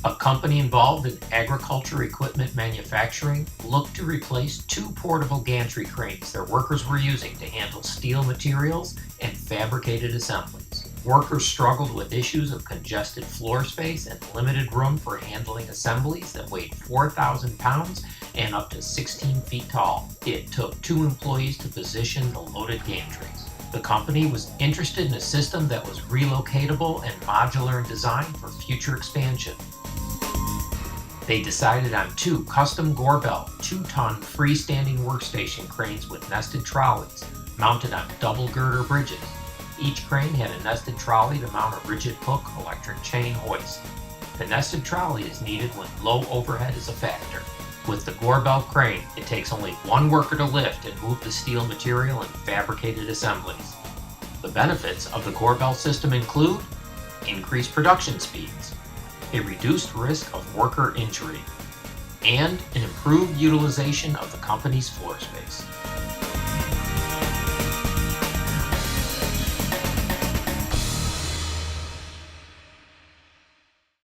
A company involved in agriculture equipment manufacturing looked to replace two portable gantry cranes their workers were using to handle steel materials and fabricated assemblies. Workers struggled with issues of congested floor space and limited room for handling assemblies that weighed 4,000 pounds and up to 16 feet tall. It took 2 employees to position the loaded gantries. The company was interested in a system that was relocatable and modular in design for future expansion. They decided on 2 custom Gorbel 2-ton freestanding workstation cranes with nested trolleys mounted on double girder bridges. Each crane had a nested trolley to mount a rigid hook electric chain hoist. The nested trolley is needed when low overhead is a factor. With the Gorbel crane, it takes only 1 worker to lift and move the steel material in fabricated assemblies. The benefits of the Gorbel system include increased production speeds, a reduced risk of worker injury, and an improved utilization of the company's floor space.